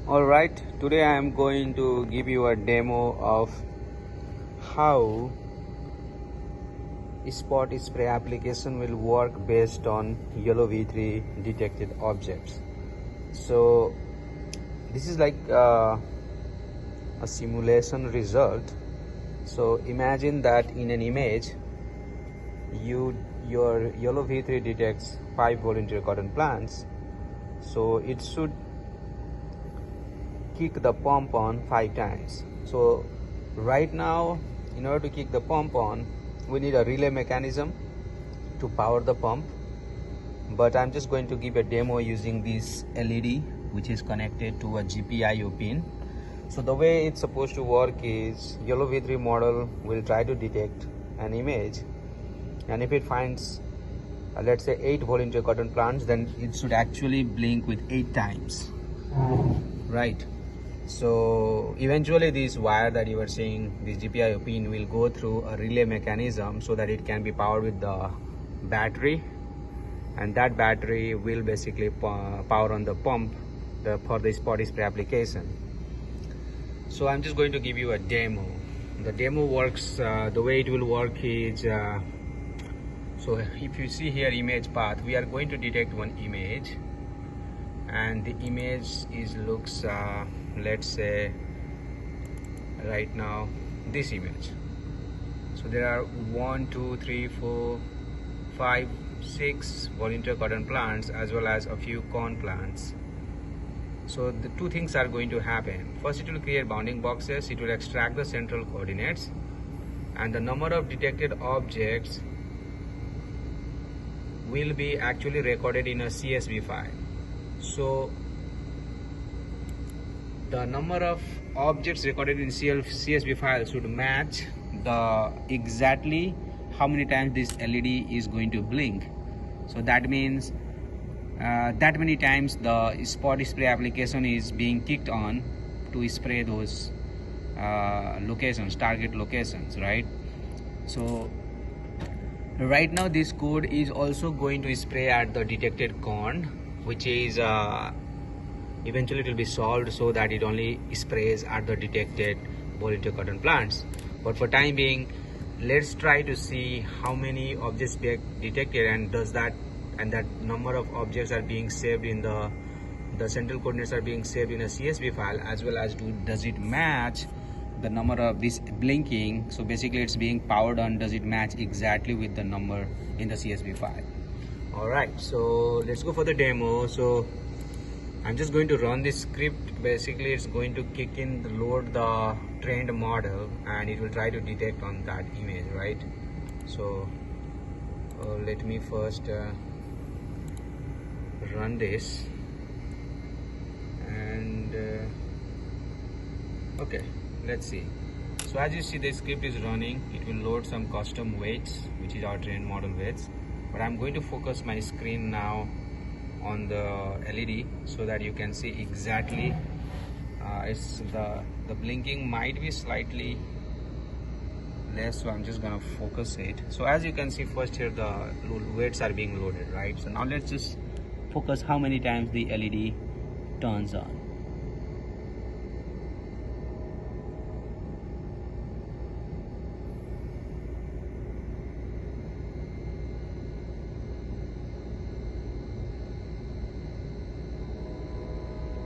Alright, today I am going to give you a demo of how spot spray application will work based on yellow V3 detected objects. So this is like a simulation result. So imagine that in an image your yellow V3 detects 5 volunteer cotton plants, so it should kick the pump on 5 times. So right now, in order to kick the pump on, we need a relay mechanism to power the pump, but I'm just going to give a demo using this LED which is connected to a GPIO pin. So the way it's supposed to work is yellow V3 model will try to detect an image, and if it finds let's say 8 volunteer cotton plants, then it should actually blink with 8 times, right? So eventually this wire that you are seeing, this GPIO pin, will go through a relay mechanism so that it can be powered with the battery, and that battery will basically power on the pump for the spot spray application. So I'm just going to give you a demo. The demo works, the way it will work is, so if you see here image path, we are going to detect one image, and the image looks let's say right now this image. So there are 1 2 3 4 5 6 volunteer cotton plants as well as a few corn plants. So the two things are going to happen. First, it will create bounding boxes, it will extract the central coordinates, and the number of detected objects will be actually recorded in a CSV file. So the number of objects recorded in CSV file should match the exactly how many times this LED is going to blink. So that means that many times the spot spray application is being kicked on to spray those locations, target locations, right? So right now this code is also going to spray at the detected corn, which is eventually it will be solved so that it only sprays at the detected volunteer cotton plants. But for time being, let's try to see how many objects get detected, and that number of objects are being saved in the central coordinates are being saved in a CSV file, as well as does it match the number of this blinking. So basically it's being powered on, does it match exactly with the number in the CSV file. All right, so let's go for the demo. So I'm just going to run this script. Basically it's going to kick in, load the trained model, and it will try to detect on that image, right? So let me first run this, and okay, let's see. So as you see, the script is running. It will load some custom weights, which is our trained model weights, but I'm going to focus my screen now on the LED so that you can see exactly. It's the blinking might be slightly less, so I'm just gonna focus it. So as you can see, first here the weights are being loaded, right? So now let's just focus how many times the LED turns on.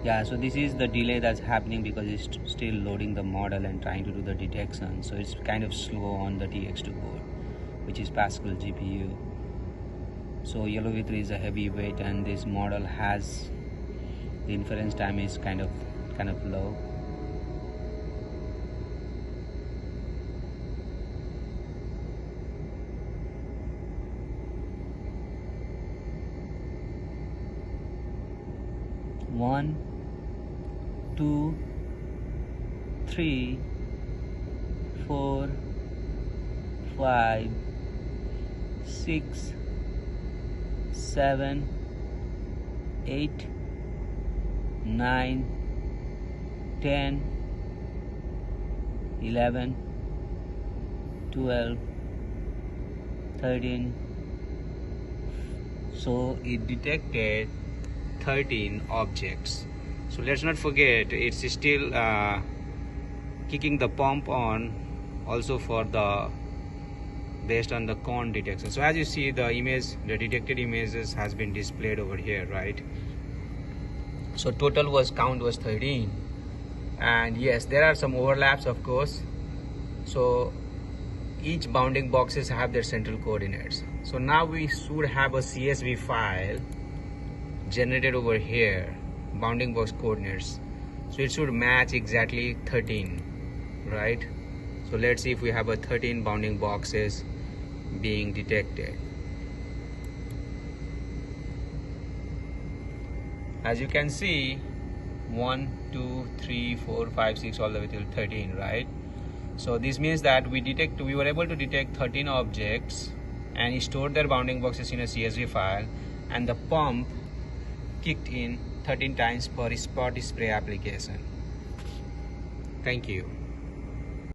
Yeah, so this is the delay that's happening because it's still loading the model and trying to do the detection. So it's kind of slow on the TX2 board, which is Pascal GPU. So yellow V3 is a heavy weight, and this model has the inference time is kind of low. One, 2, 3, 4, 5, 6, 7, 8, 9, 10, 11, 12, 13. So it detected 13 objects. So let's not forget, it's still kicking the pump on also for the based on the cone detection. So as you see, the image, the detected images has been displayed over here, right? So total count was 13, and yes, there are some overlaps, of course. So each bounding boxes have their central coordinates. So now we should have a CSV file generated over here, bounding box coordinates. So it should match exactly 13, right? So let's see if we have a 13 bounding boxes being detected. As you can see, 1, 2, 3, 4, 5, 6 all the way till 13, right? So this means that we were able to detect 13 objects and stored their bounding boxes in a CSV file, and the pump kicked in 13 times per spot spray application. Thank you.